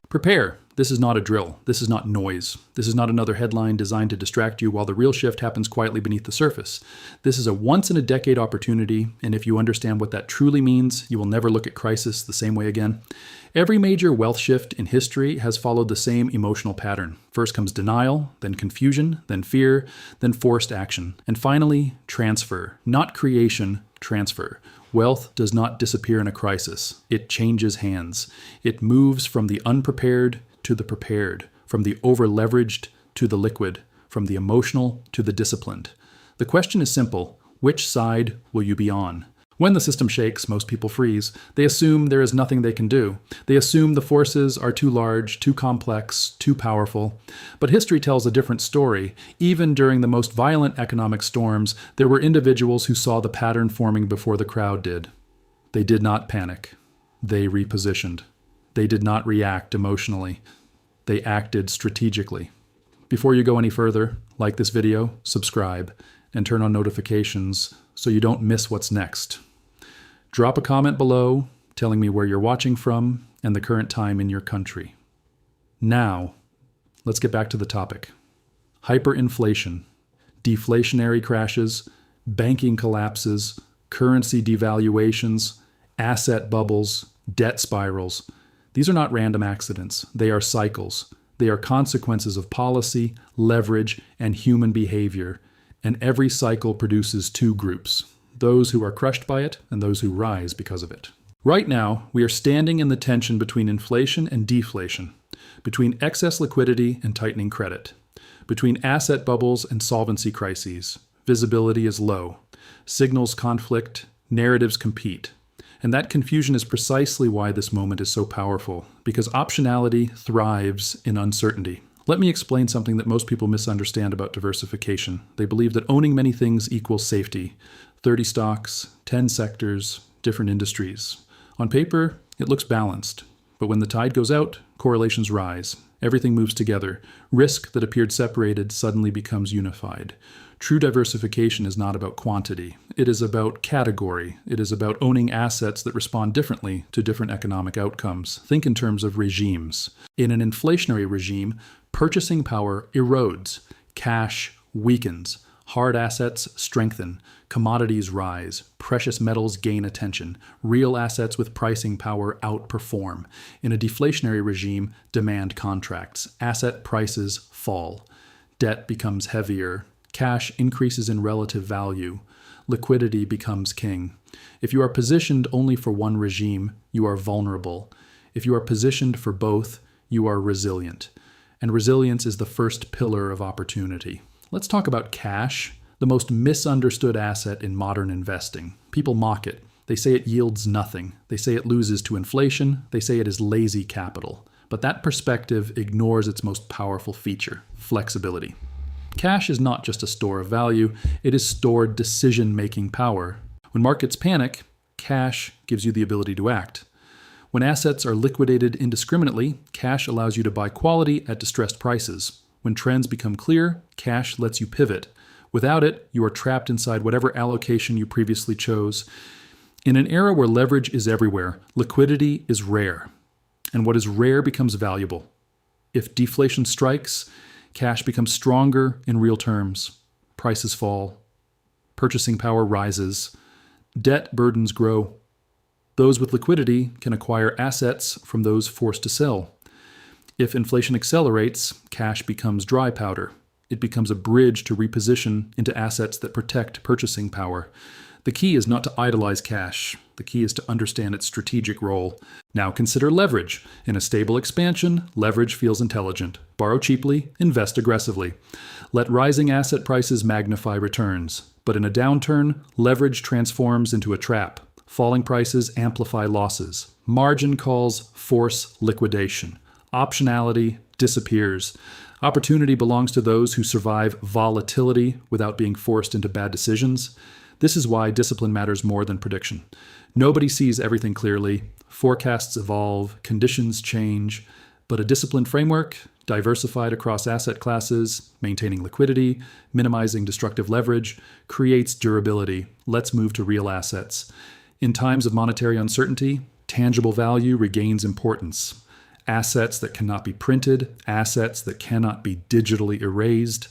Prepare. This is not a drill. This is not noise. This is not another headline designed to distract you while the real shift happens quietly beneath the surface. This is a once-in-a-decade opportunity, and if you understand what that truly means, you will never look at crisis the same way again. Every major wealth shift in history has followed the same emotional pattern. First comes denial, then confusion, then fear, then forced action, and finally, transfer. Not creation, transfer. Wealth does not disappear in a crisis. It changes hands. It moves from the unprepared to the prepared, from the over-leveraged to the liquid, from the emotional to the disciplined. The question is simple. Which side will you be on? When the system shakes, most people freeze. They assume there is nothing they can do. They assume the forces are too large, too complex, too powerful. But history tells a different story. Even during the most violent economic storms, there were individuals who saw the pattern forming before the crowd did. They did not panic. They repositioned. They did not react emotionally. They acted strategically. Before you go any further, like this video, subscribe, and turn on notifications so you don't miss what's next. Drop a comment below telling me where you're watching from and the current time in your country. Now, let's get back to the topic. Hyperinflation, deflationary crashes, banking collapses, currency devaluations, asset bubbles, debt spirals. These are not random accidents. They are cycles. They are consequences of policy, leverage, and human behavior. And every cycle produces two groups, those who are crushed by it and those who rise because of it. Right now, we are standing in the tension between inflation and deflation, between excess liquidity and tightening credit, between asset bubbles and solvency crises. Visibility is low. Signals conflict, narratives compete. And that confusion is precisely why this moment is so powerful, because optionality thrives in uncertainty. Let me explain something that most people misunderstand about diversification. They believe that owning many things equals safety. 30 stocks, 10 sectors, different industries. On paper, it looks balanced. But when the tide goes out, correlations rise. Everything moves together. Risk that appeared separated suddenly becomes unified. True diversification is not about quantity. It is about category. It is about owning assets that respond differently to different economic outcomes. Think in terms of regimes. In an inflationary regime, purchasing power erodes. Cash weakens. Hard assets strengthen. Commodities rise. Precious metals gain attention. Real assets with pricing power outperform. In a deflationary regime, demand contracts. Asset prices fall. Debt becomes heavier. Cash increases in relative value. Liquidity becomes king. If you are positioned only for one regime, you are vulnerable. If you are positioned for both, you are resilient. And resilience is the first pillar of opportunity. Let's talk about cash, the most misunderstood asset in modern investing. People mock it. They say it yields nothing. They say it loses to inflation. They say it is lazy capital. But that perspective ignores its most powerful feature, flexibility. Cash is not just a store of value, it is stored decision-making power. When markets panic, cash gives you the ability to act. When assets are liquidated indiscriminately, cash allows you to buy quality at distressed prices. When trends become clear, cash lets you pivot. Without it, you are trapped inside whatever allocation you previously chose. In an era where leverage is everywhere, liquidity is rare. And what is rare becomes valuable. If deflation strikes, cash becomes stronger in real terms. Prices fall. Purchasing power rises. Debt burdens grow. Those with liquidity can acquire assets from those forced to sell. If inflation accelerates, cash becomes dry powder. It becomes a bridge to reposition into assets that protect purchasing power. The key is not to idolize cash. The key is to understand its strategic role. Now consider leverage. In a stable expansion, leverage feels intelligent. Borrow cheaply, invest aggressively. Let rising asset prices magnify returns. But in a downturn, leverage transforms into a trap. Falling prices amplify losses. Margin calls force liquidation. Optionality disappears. Opportunity belongs to those who survive volatility without being forced into bad decisions. This is why discipline matters more than prediction. Nobody sees everything clearly. Forecasts evolve, conditions change, but a disciplined framework, diversified across asset classes, maintaining liquidity, minimizing destructive leverage, creates durability. Let's move to real assets. In times of monetary uncertainty, tangible value regains importance. assets that cannot be printed, assets that cannot be digitally erased,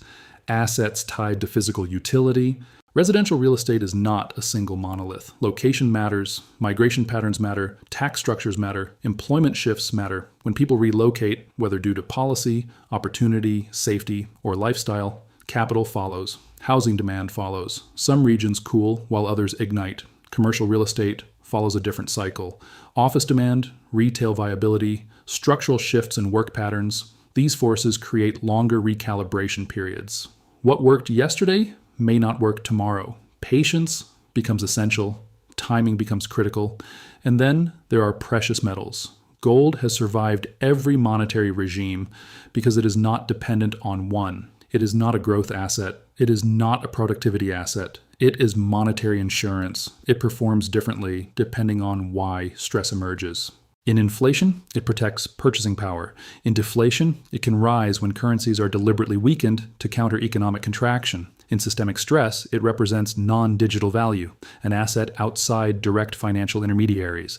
assets tied to physical utility. Residential real estate is not a single monolith. Location matters, migration patterns matter, tax structures matter, employment shifts matter. When people relocate, whether due to policy, opportunity, safety, or lifestyle, capital follows. Housing demand follows. Some regions cool while others ignite. Commercial real estate follows a different cycle. Office demand, retail viability, structural shifts in work patterns, these forces create longer recalibration periods. What worked yesterday may not work tomorrow. Patience becomes essential, timing becomes critical, and then there are precious metals. Gold has survived every monetary regime because it is not dependent on one. It is not a growth asset. It is not a productivity asset. It is monetary insurance. It performs differently depending on why stress emerges. In inflation, it protects purchasing power. In deflation, it can rise when currencies are deliberately weakened to counter economic contraction. In systemic stress, it represents non-digital value, an asset outside direct financial intermediaries.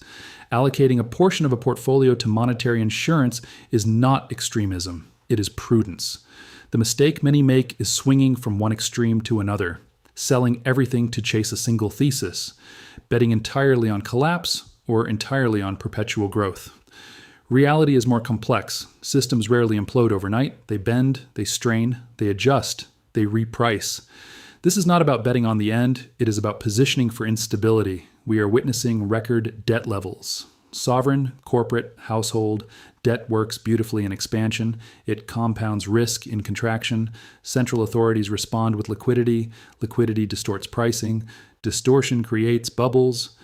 Allocating a portion of a portfolio to monetary insurance is not extremism. It is prudence. The mistake many make is swinging from one extreme to another, selling everything to chase a single thesis, betting entirely on collapse or entirely on perpetual growth. Reality is more complex. Systems rarely implode overnight. They bend, they strain, they adjust, they reprice. This is not about betting on the end. It is about positioning for instability. We are witnessing record debt levels. Sovereign, corporate, household, debt works beautifully in expansion. It compounds risk in contraction. Central authorities respond with liquidity. Liquidity distorts pricing. Distortion creates bubbles.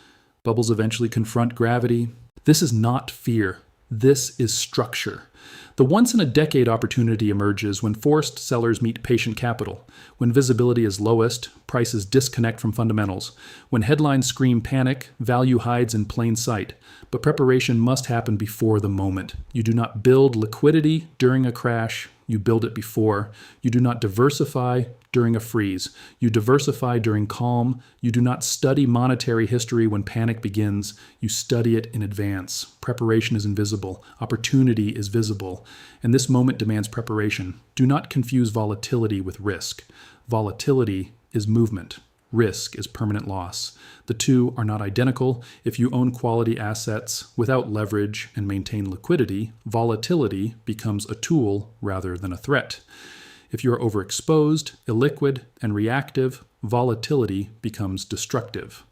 Bubbles eventually confront gravity. This is not fear. This is structure. The once-in-a-decade opportunity emerges when forced sellers meet patient capital, when visibility is lowest, prices disconnect from fundamentals, when headlines scream panic, value hides in plain sight. But preparation must happen before the moment. You do not build liquidity during a crash. You build it before. You do not diversify during a freeze. You diversify during calm. You do not study monetary history when panic begins. You study it in advance. Preparation is invisible. Opportunity is visible. And this moment demands preparation. Do not confuse volatility with risk. Volatility is movement. Risk is permanent loss. The two are not identical. If you own quality assets without leverage and maintain liquidity, volatility becomes a tool rather than a threat. If you are overexposed, illiquid, and reactive, volatility becomes destructive.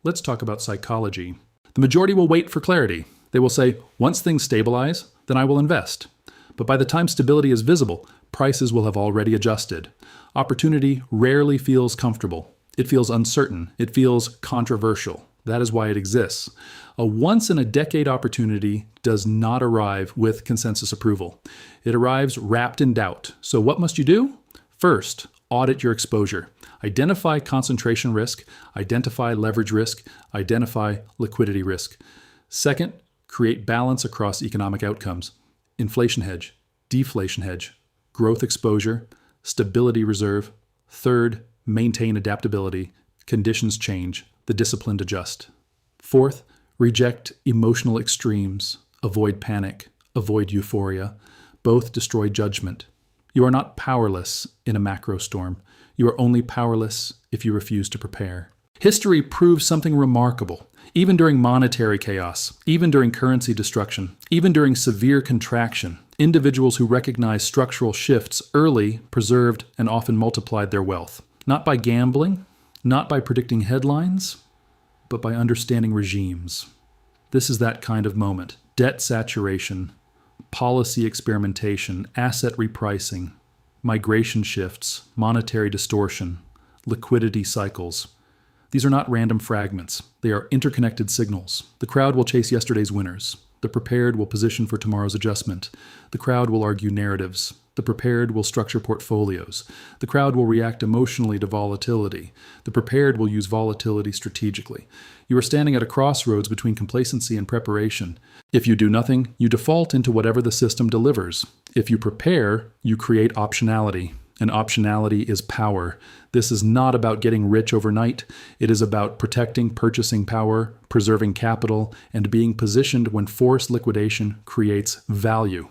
Let's talk about psychology. The majority will wait for clarity. They will say, once things stabilize, then I will invest. But by the time stability is visible, prices will have already adjusted. Opportunity rarely feels comfortable. It feels uncertain. It feels controversial. That is why it exists. A once-in-a-decade opportunity does not arrive with consensus approval. It arrives wrapped in doubt. So what must you do? First, audit your exposure. Identify concentration risk, identify leverage risk, identify liquidity risk. Second, create balance across economic outcomes. Inflation hedge, deflation hedge, growth exposure, stability reserve. Third, maintain adaptability. Conditions change. The disciplined adjust. Fourth, reject emotional extremes. Avoid panic. Avoid euphoria. Both destroy judgment. You are not powerless in a macro storm. You are only powerless if you refuse to prepare. History proves something remarkable. Even during monetary chaos, even during currency destruction, even during severe contraction, individuals who recognized structural shifts early preserved and often multiplied their wealth. Not by gambling, not by predicting headlines, but by understanding regimes. This is that kind of moment. Debt saturation, policy experimentation, asset repricing, migration shifts, monetary distortion, liquidity cycles. These are not random fragments. They are interconnected signals. The crowd will chase yesterday's winners. The prepared will position for tomorrow's adjustment. The crowd will argue narratives. The prepared will structure portfolios. The crowd will react emotionally to volatility. The prepared will use volatility strategically. You are standing at a crossroads between complacency and preparation. If you do nothing, you default into whatever the system delivers. If you prepare, you create optionality. and optionality is power. This is not about getting rich overnight. It is about protecting purchasing power, preserving capital, and being positioned when forced liquidation creates value.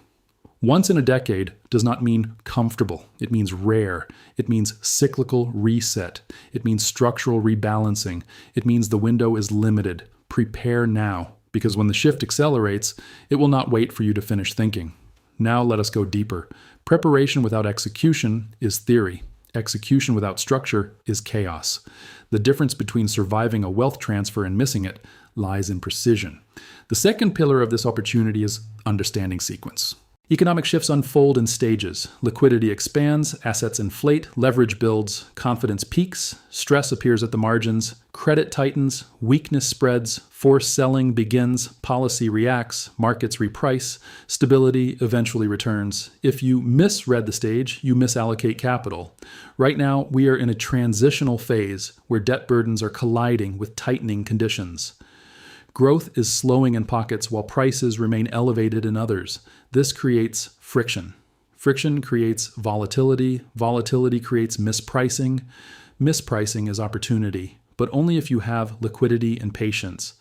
Once in a decade does not mean comfortable. It means rare. It means cyclical reset. It means structural rebalancing. It means the window is limited. Prepare now, because when the shift accelerates, it will not wait for you to finish thinking. Now let us go deeper. Preparation without execution is theory. Execution without structure is chaos. The difference between surviving a wealth transfer and missing it lies in precision. The second pillar of this opportunity is understanding sequence. Economic shifts unfold in stages. Liquidity expands, assets inflate, leverage builds, confidence peaks, stress appears at the margins, credit tightens, weakness spreads, forced selling begins, policy reacts, markets reprice, stability eventually returns. If you misread the stage, you misallocate capital. Right now, we are in a transitional phase where debt burdens are colliding with tightening conditions. Growth is slowing in pockets while prices remain elevated in others. This creates friction. Friction creates volatility. Volatility creates mispricing. Mispricing is opportunity, but only if you have liquidity and patience.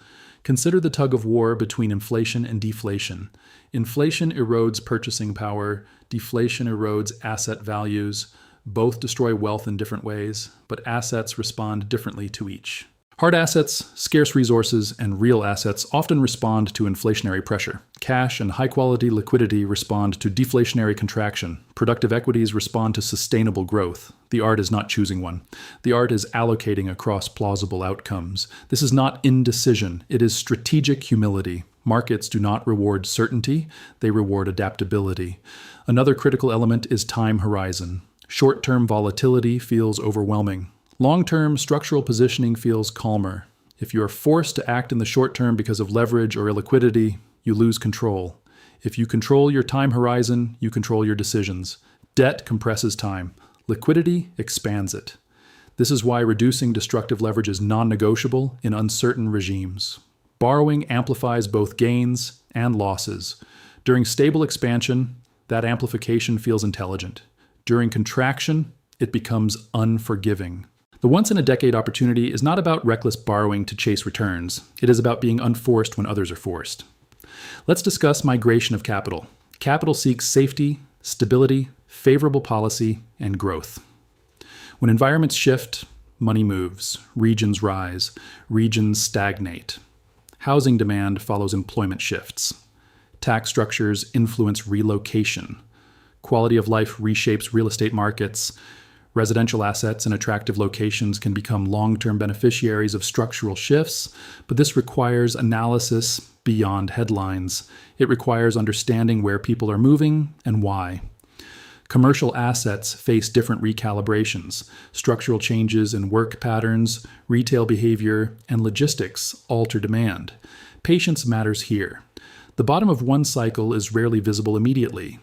Consider the tug of war between inflation and deflation. Inflation erodes purchasing power. Deflation erodes asset values. Both destroy wealth in different ways, but assets respond differently to each. Hard assets, scarce resources, and real assets often respond to inflationary pressure. Cash and high-quality liquidity respond to deflationary contraction. Productive equities respond to sustainable growth. The art is not choosing one. The art is allocating across plausible outcomes. This is not indecision. It is strategic humility. Markets do not reward certainty. They reward adaptability. Another critical element is time horizon. Short-term volatility feels overwhelming. Long-term structural positioning feels calmer. If you are forced to act in the short term because of leverage or illiquidity, you lose control. If you control your time horizon, you control your decisions. Debt compresses time. Liquidity expands it. This is why reducing destructive leverage is non-negotiable in uncertain regimes. Borrowing amplifies both gains and losses. During stable expansion, that amplification feels intelligent. During contraction, it becomes unforgiving. The once-in-a-decade opportunity is not about reckless borrowing to chase returns. It is about being unforced when others are forced. Let's discuss migration of capital. Capital seeks safety, stability, favorable policy, and growth. When environments shift, money moves, regions rise, regions stagnate. Housing demand follows employment shifts. Tax structures influence relocation. Quality of life reshapes real estate markets. Residential assets in attractive locations can become long-term beneficiaries of structural shifts, but this requires analysis beyond headlines. It requires understanding where people are moving and why. Commercial assets face different recalibrations. Structural changes in work patterns, retail behavior, and logistics alter demand. Patience matters here. The bottom of one cycle is rarely visible immediately.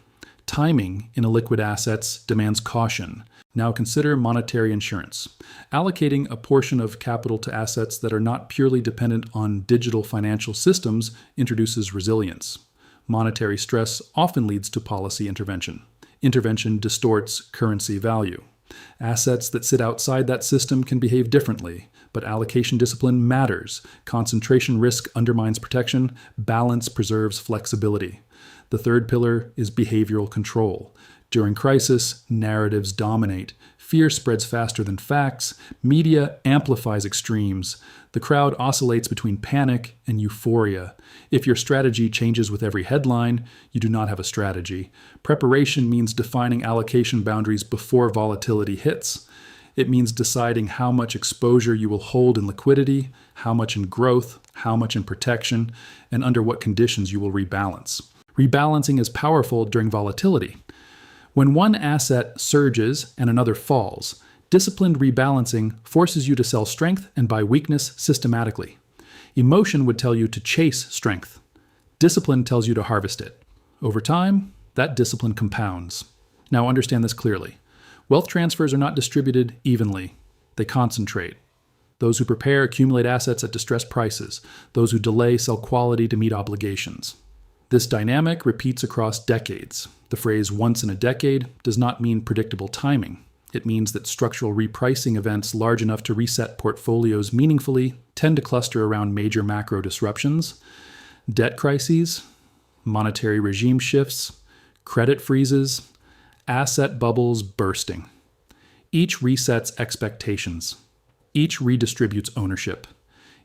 Timing in illiquid assets demands caution. Now consider monetary insurance. Allocating a portion of capital to assets that are not purely dependent on digital financial systems introduces resilience. Monetary stress often leads to policy intervention. Intervention distorts currency value. Assets that sit outside that system can behave differently, but allocation discipline matters. Concentration risk undermines protection. Balance preserves flexibility. The third pillar is behavioral control. During crisis, narratives dominate. Fear spreads faster than facts. Media amplifies extremes. The crowd oscillates between panic and euphoria. If your strategy changes with every headline, you do not have a strategy. Preparation means defining allocation boundaries before volatility hits. It means deciding how much exposure you will hold in liquidity, how much in growth, how much in protection, and under what conditions you will rebalance. Rebalancing is powerful during volatility. When one asset surges and another falls, disciplined rebalancing forces you to sell strength and buy weakness systematically. Emotion would tell you to chase strength. Discipline tells you to harvest it. Over time, that discipline compounds. Now understand this clearly. Wealth transfers are not distributed evenly. They concentrate. Those who prepare accumulate assets at distressed prices. Those who delay sell quality to meet obligations. This dynamic repeats across decades. The phrase once in a decade does not mean predictable timing. It means that structural repricing events large enough to reset portfolios meaningfully tend to cluster around major macro disruptions, debt crises, monetary regime shifts, credit freezes, asset bubbles bursting. Each resets expectations. Each redistributes ownership.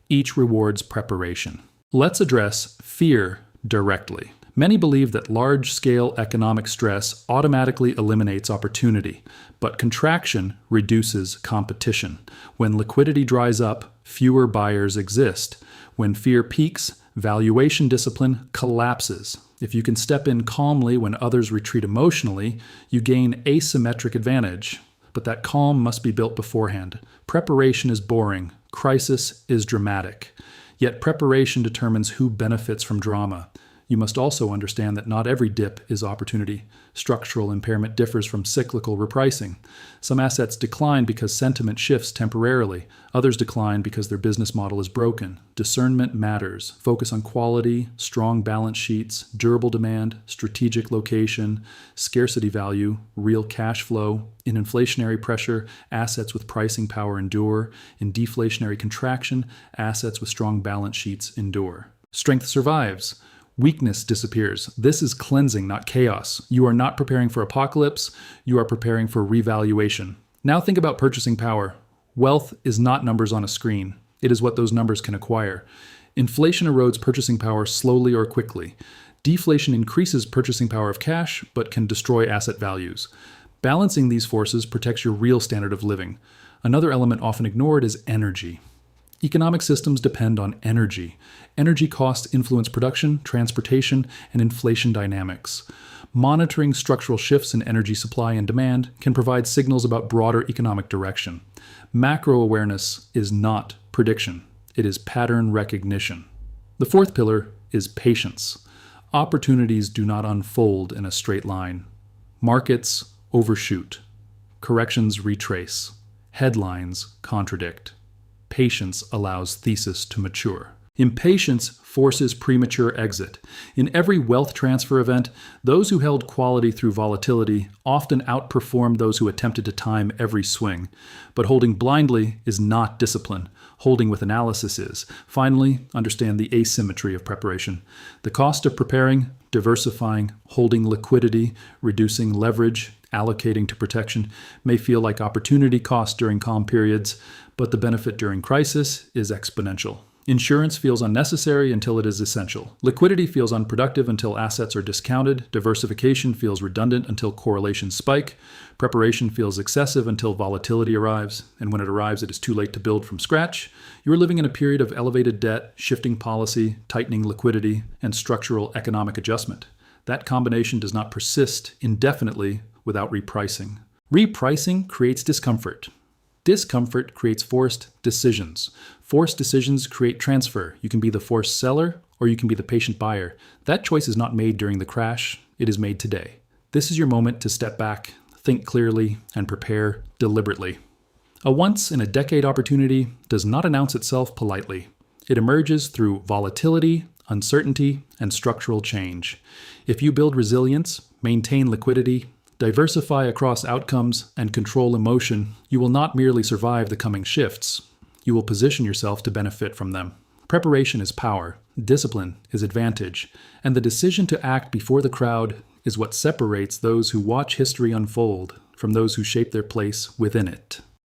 Each rewards preparation. Let's address fear directly. Many believe that large-scale economic stress automatically eliminates opportunity, but contraction reduces competition. When liquidity dries up, fewer buyers exist. When fear peaks, valuation discipline collapses. If you can step in calmly when others retreat emotionally, you gain asymmetric advantage. But that calm must be built beforehand. Preparation is boring. Crisis is dramatic. Yet preparation determines who benefits from drama. You must also understand that not every dip is opportunity. Structural impairment differs from cyclical repricing. Some assets decline because sentiment shifts temporarily. Others decline because their business model is broken. Discernment matters. Focus on quality, strong balance sheets, durable demand, strategic location, scarcity value, real cash flow. In inflationary pressure, assets with pricing power endure. In deflationary contraction, assets with strong balance sheets endure. Strength survives. Weakness disappears. This is cleansing, not chaos. You are not preparing for apocalypse. You are preparing for revaluation. Now think about purchasing power. Wealth is not numbers on a screen. It is what those numbers can acquire. Inflation erodes purchasing power slowly or quickly. Deflation increases purchasing power of cash, but can destroy asset values. Balancing these forces protects your real standard of living. Another element often ignored is energy. Economic systems depend on energy. Energy costs influence production, transportation, and inflation dynamics. Monitoring structural shifts in energy supply and demand can provide signals about broader economic direction. Macro awareness is not prediction. It is pattern recognition. The fourth pillar is patience. Opportunities do not unfold in a straight line. Markets overshoot. Corrections retrace. Headlines contradict. Patience allows thesis to mature. Impatience forces premature exit. In every wealth transfer event, those who held quality through volatility often outperformed those who attempted to time every swing. But holding blindly is not discipline. Holding with analysis is. Finally, understand the asymmetry of preparation. The cost of preparing, diversifying, holding liquidity, reducing leverage, allocating to protection may feel like opportunity cost during calm periods, but the benefit during crisis is exponential. Insurance feels unnecessary until it is essential. Liquidity feels unproductive until assets are discounted. Diversification feels redundant until correlations spike. Preparation feels excessive until volatility arrives. And when it arrives, it is too late to build from scratch. You are living in a period of elevated debt, shifting policy, tightening liquidity, and structural economic adjustment. That combination does not persist indefinitely without repricing. Repricing creates discomfort. Discomfort creates forced decisions. Forced decisions create transfer. You can be the forced seller or you can be the patient buyer. That choice is not made during the crash. It is made today. This is your moment to step back, think clearly, and prepare deliberately. A once-in-a-decade opportunity does not announce itself politely. It emerges through volatility, uncertainty, and structural change. If you build resilience, maintain liquidity, diversify across outcomes, and control emotion, you will not merely survive the coming shifts. You will position yourself to benefit from them. Preparation is power, discipline is advantage, and the decision to act before the crowd is what separates those who watch history unfold from those who shape their place within it.